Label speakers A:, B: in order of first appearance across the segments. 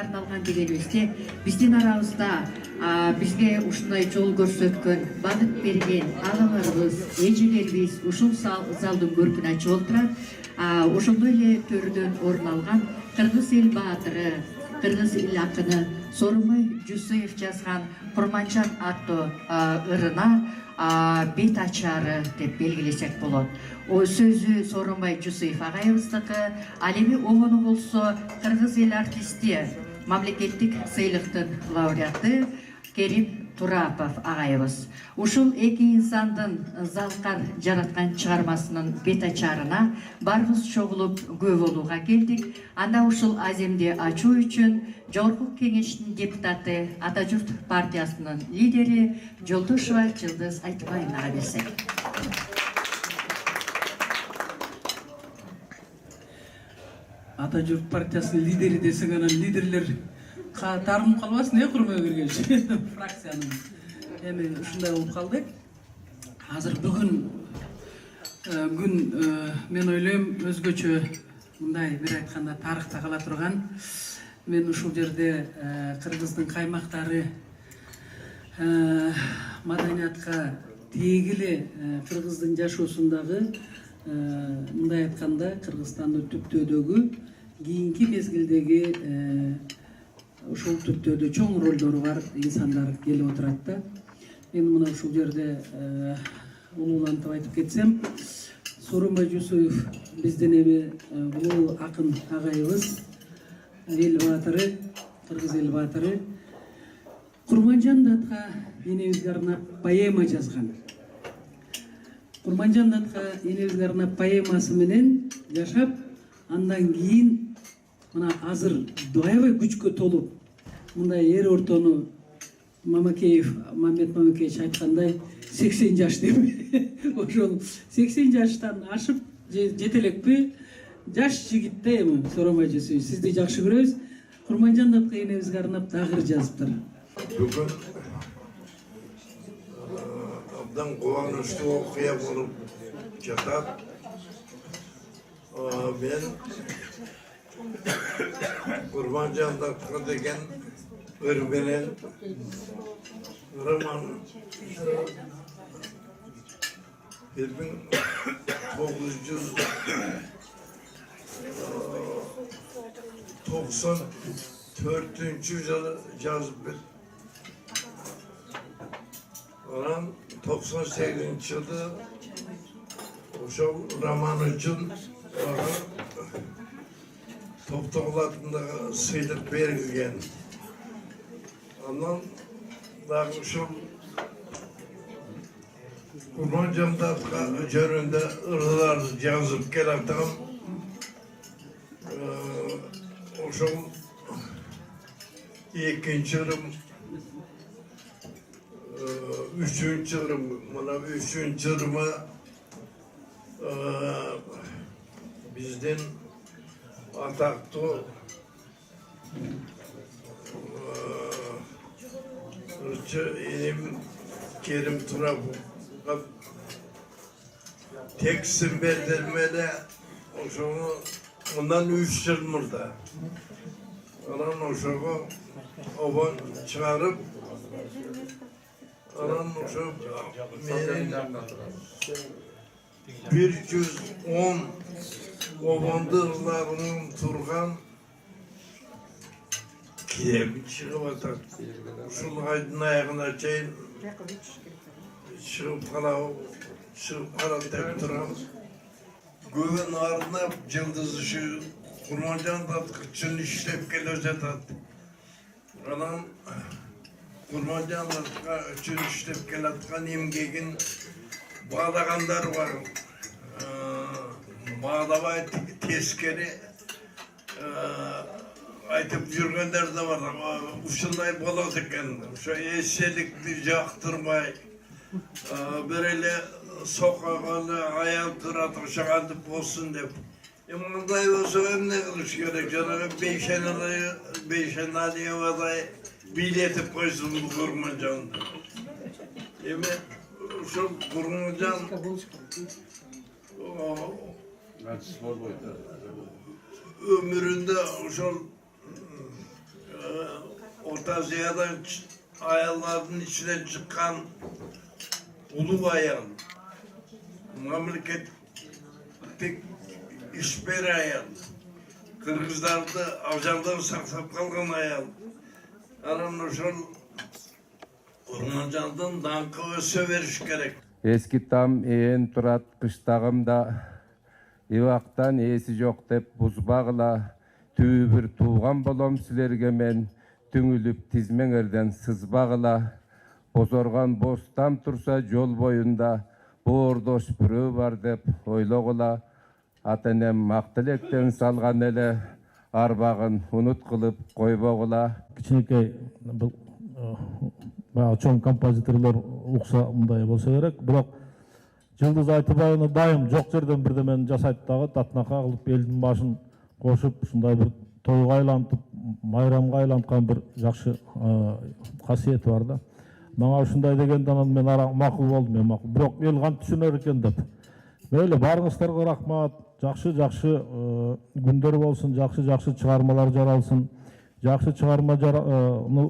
A: арналган деген эместе биздин арабызда бизге ушундай жол көрсөткөн, багыт берген агаларыбыз, эжелерибиз ушул залдын көркүн ачып отурат. Ошондой эле төрдөн орун алган кыргыз эл баатыры, кыргыз эл акыны Сооронбай Жусуев жазган Курманжан аттуу ырына бет ачары деп белгилесек болот. О сөзү Сооронбай Жусуев агайыбыздыкы, ал эми обону болсо кыргыз эл артисти, мамлекеттик сыйлыктын лауреаты Керим Турапов агайыбыз. Ушул эки инсандын залкар жараткан чыгармасынын бет ачарына барыбыз чогулуп күбө болууга келдик. Анда ушул аземди ачуу үчүн Жогорку Кеңештин депутаты, Ата Журт партиясынын лидери Жолдошева Жылдыз Айтбаевнага берсек.
B: Ата Журт партиясынын лидери десең, анан лидерлер тарым калбасын, курмай бергенчи фракциянын. Эми ушундай болуп калды. Азыр бүгүн күн мен ойлойм өзгөчө, мындай бир айтканда тарыхта кала турган. Мен ушул жерде кыргыздын каймактары маданиятка тегиле кыргыздын жашоосундагы мындай айтканда Кыргызстандын түптөөдөгү кийинки мезгилдеги ушул түптөөдө чоң ролдору бар инсандар келип отурат да. Мен мына ушул жерде улуулантып айтып кетсем, Сооронбай Жусуев биздин эми улуу акын агайыбыз, эл баатыры, кыргыз эл баатыры Курманжан датка энебизге арнап поэма жазган. Курманжан датка энебизге арнап поэмасы менен жашап, андан кийин мына азыр аябай күчкө толуп, мындай эр ортону Мамед Мамакеевич айткандай 80 жаш деп. Ошол 80 жаштан ашып жетелекпи жаш жигитте эми Сооронбай Жусуев, сизди жакшы көрөбүз. Курманжан датка энебизге арнап дагыр жазыптыр.
C: Бүгін абдан қуанышты окуя болып жатат. Мен Курманжан датка деген өрменен роман 1994 жылы жазып бер. Oran 98 жылы ошол роман үчүн Топтогул атындагы сыйлык берилген. Андан дагы ушул Курманжан датка жөнүндө ырлар жазып келатам. Ошол экинчи ырым, üçüncü ырым, мына üçüncü ырыма биздин атактуу ырчы энем Керим Тураповго текстин бердирмеле ошону мындан 3 жыл мурда. Анан ошого обон чыгарып, анан ошо менин 110 обонду ырларымын турган китеби чыгып атат. Ушул айдын аягына чейин чыгып калат деп турам. Көбүн арнап жылдыз ушу Курманжан датка үчүн иштеп келе жатат. Анан Курманжан датка үчүн иштеп келаткан эмгегин баадагандар бар. Баадабай тескери айтып жүргөндөр да бар. Ушундай болот экен. Ошо эсселикти жактырбай, бир эле сокаганы аял турат ошогантип болсун деп. Мындай болсо эмне кылыш керек? Жанагы Бейшеналиевадай бийлетип койсун Курманжанды. Эми ошол Курманжан өмүрүндө ошол Orta Asya'dan ayarların içinden çıkan ulu ayar. Memleketlik işberi ayar. Kırgızlardı avcalları saksap kalgan ayar. Aran ошол Ormancan'dan dankı öse veriş gerek.
D: Eski tam eğen turat kıştağımda Ivaqtan esi yok dep buzbağla tüy bir tuğan bolom silerge men tüngülüp tizmeňerden sızbağla bozorgan bostam tursa jol boyunda boordoş bürö bar dep oylogula atanem maktilekten salgan ele arbagın unut kılıp koybogula
E: кичинекей бул баягы чоң композиторлор укса мындай болсо керек. Бирок Жылдыз Айтыбаевна дайым жок жерден бирдемени жасайт дагы, татынака кылып элдин башын кошуп, ушундай бир тойго айлантып, майрамга айланткан бир жакшы касиети бар да. Мага ушундай дегенде анан мен макул болдум, мен макул. Бирок эл кантип түшүнөр экен деп. Мейли, барыңыздарга рахмат. Жакшы күндөр болсун, жакшы чыгармалар жаралсын. Жакшы чыгарма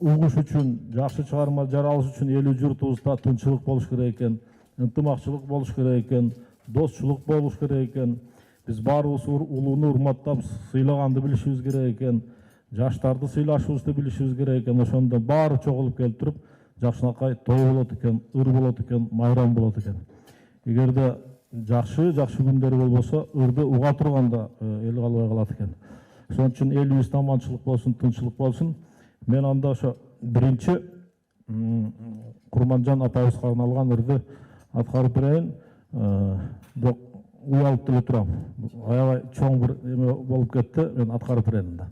E: угуш үчүн, жакшы чыгарма жаралыш үчүн эл журтубузда тынччылык болуш керек экен, ынтымакчылык болуш керек экен, достчулук болуш керек экен. Биз баарыбыз улууну урматтап сыйлаганды билишибиз керек экен, жаштарды сыйлашыбызды билишибиз керек экен. Ошондо баары чогулуп келип туруп, жакшынакай той болот экен, ыр болот экен, майрам болот экен. Эгерде жакшы күндөр болбосо, ырды уга турганда эл калбай калат экен. Ошон үчүн элибизде аманчылык болсун, тынччылык болсун. Мен анда ошо биринчи Курманжан апайыбызга арналган ырды аткарып берейин. Бирок уялып деле турам. Аябай чоң бир эме болуп кетти. Мен аткарып берейин да.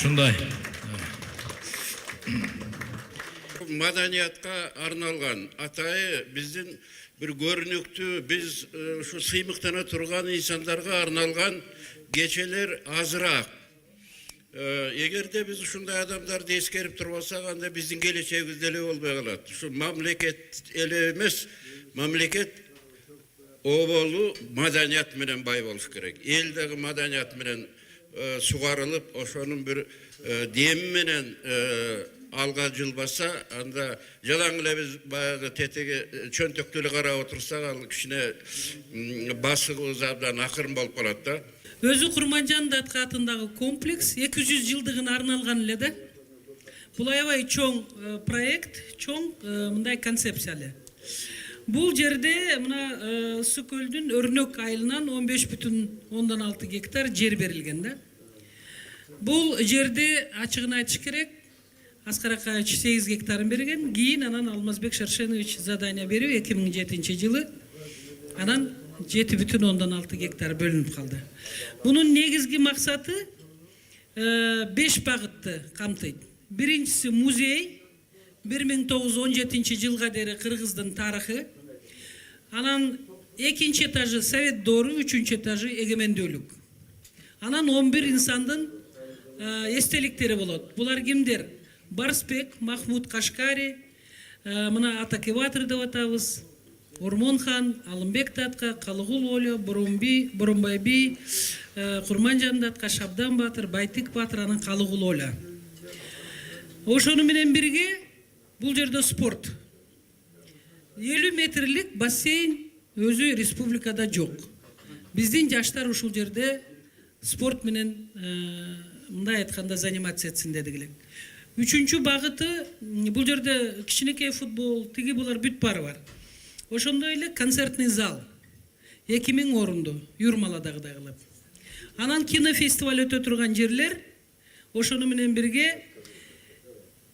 F: Ушундай.
C: Madaniyatqa arnalgan atayı bizdin bir görünüktü, biz şu sıymıktana turgan insanlarga arnalgan geçeler azırak. Eğer de biz şunday adamlar deskerip turbasak anda bizdin geleceğimiz dele olmay kalat. Şu mamleket ele emes, mamleket obolu madaniyat menen bay boluş gerek. Eldagi madaniyat menen sugarılıp oşonun bir dem menen alga jılbasa anda жалаңгыле biz баягы тетеге чөнтөктүлү карап отурсак ал кичине басыбыз абдан акырын болуп калат да.
B: Өзү Курманжан Датка атындагы комплекс 200 жылдыгына арналган эле да. Бул аябай чоң проект, чоң мындай концепция эле. Бул жерде мына Сукөлдүн Өрнөк айылынан 15,6 гектар жер берилген да. Бул жерде ачыгын айтыш керек, Аскар Акаевич 8 гектарын берген, кийин анан Алмазбек Шаршенович задание берип 2007 жылы анан 7,6 гектар бөлүнүп калды. Бунун негизги максаты 5 багытты камтыйт. Биринчиси музей, 1917 жылга дейин Кыргыздын тарыхы. Анан экинчи этажы Совет доору, үчүнчү этажы эгемендүүлүк. Анан 11 инсандын эстеликтери болот. Булар кимдер? Барсбек, Махмуд Кашкари, мына Атакеватыр деп атабыз, Ормонхан, Алымбек Датка, Калыгул Оля, Бурунбай би, Курманжан Датка, Шабдан Батыр, Байтик Батыр, анан Калыгул Оля. Ошону менен бирге бул жерде спорт. 50 метрлик бассейн өзү республикада жок. Биздин жаштар ушул жерде спорт менен мындай айтканда заниматься этсин дедик элек. Үчүнчү багыты бул жерде кичинекей футбол, тиги булар бүт бары бар. Ошондой эле концертный зал 2000 орунду Юрмаладагыдай кылып. Анан кинофестиваль өтө турган жерлер, ошону менен бирге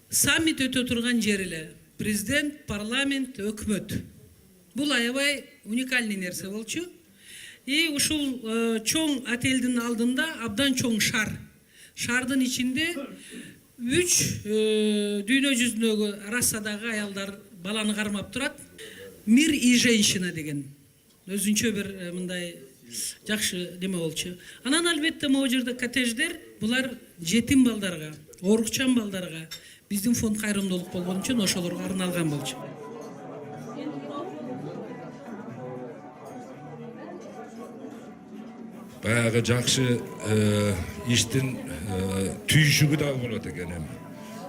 B: саммит өтө турган жер эле. Президент, парламент, өкмөт. Бул аябай уникальный нерсе болчу. И ушул чоң отелдин алдында абдан чоң шар. Шардын ичинде 3 дүйнө жүзүндөгү расадагы аялдар баланы кармап турат. Мир и женщина деген. Өзүнчө бир мындай жакшы неме болчу. Анан албетте могу жерде коттедждер, булар жетим балдарга, оорукчан балдарга биздин фонд кайрымдуулук болгон үчүн ошолорго арналган болчу.
F: Баягы жакшы иштин түйшүгү да болот экен эми.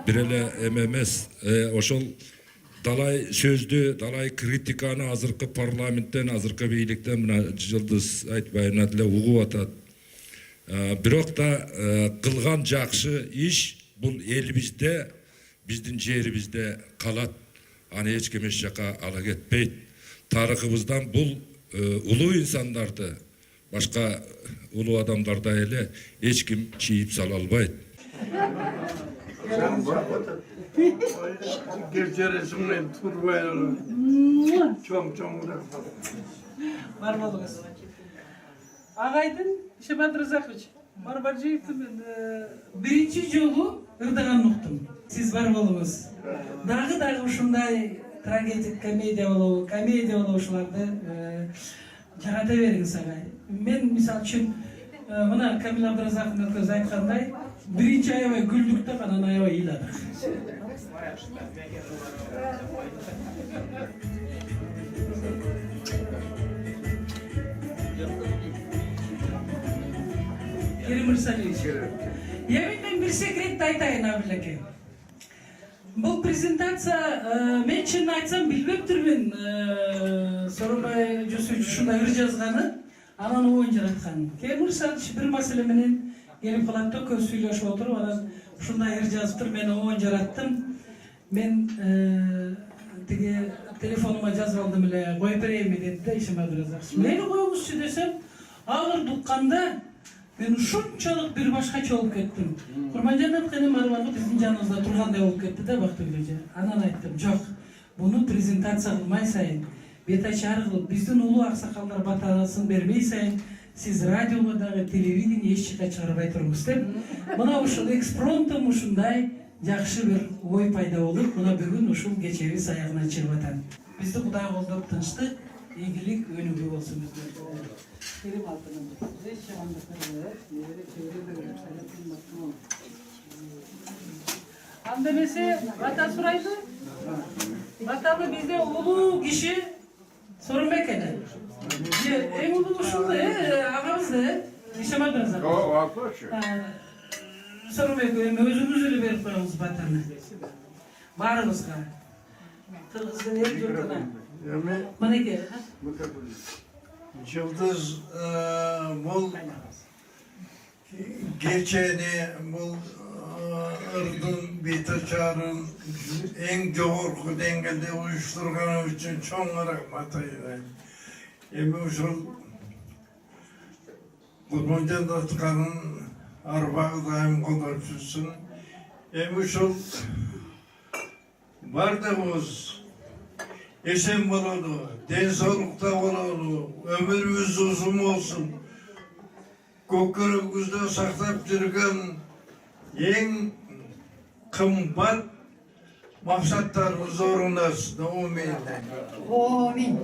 F: Бир эле эмес, ошол далай сөздү, далай критиканы азыркы парламенттен, азыркы бийликтен мына Жылдыз Айтбайына деле угуп атат. Бирок да кылган жакшы иш бул элибизде, биздин жерибизде калат. Аны эч ким эч жака ала кетпейт. Тарыхыбыздан бул улуу инсандарды башка улуу адамдардай эле эч ким чийип сала албайт.
C: Gerçeğin turbayla çok
B: Бар болуңуз. Агайдын Шабат Разакович Марбаржиевдин биринчи жолу ырдаган уктум. Сиз бар болуңуз. Дагы ушундай трагедик комедия болобу ушуларды жарата бериңиз агай. Мен мисалы үчүн мына Камил Абдыразаковдун көз айткандай биринчи аябай күлдүк да анан аябай ыйладык. Керим Мырзалиевич. Мен bir секретті айтайын Абылеке. Бұл презентация, мен чын айтсам білбептірмін, Сооронбай Жээнбекович ушундай ыр жазғаны, анан ойын жаратканын. Керим Мырзалиевич бір маселе менен келип калат да, көп сүйлөшүп отуруп, анан ушундай ыр жазыптыр, мен ойын жараттым. Мен тиги телефонума жазып алдым эле, коюп берейинби деди да Ишим Абдыразакович. Мени коюңузчу десем, агыр дукканда мен ушунчалык бир башкача болуп кеттим. Курманжан атканын барбагы биздин жаныбызда тургандай болуп кетти да Бактыгүлөжө. Анан айттым, жок, буну презентация кылмай сайын, бет ачар кылып, биздин улуу аксакалдар батасын бермей сайын, сиз радиого дагы, телевидение эч жака чыгарбай туруңуз деп. Мына ушул экспромтум ушундай жакшы бир ой пайда болуп, мына бүгүн ушул кечебиз аягына чыгып атат. Бизди Кудай колдоп тынчтык, ийгилик өнүгүү болсун bizde. Kerim altının bize şamanlıkları Andemesi vata suraydı. Vatalı bizde ulu kişi sorun bekene. En ulu uşuldu, ağamız da İşim Abdırazak. Sorun bekene, özümüz öyle verip koyalımız vatanı. Varımızga. Tırgızın hep yurtuna. Maneke, ha?
C: Yıldız bu geçeni bu ırdın bitaçarın en doğru dengede uyuşturganı için çok rahmet eyleyin. Emi uşul Kurbancan Datkan'ın arbağı daim konuşulsun. Emi uşul var da boz. Esen bolalı, densolukta bolalı, ömrümüz uzun olsun. Kökörüngüzde saklap жүрген en kımbat maksatlarımız orunlasın. Amin.
A: Amin.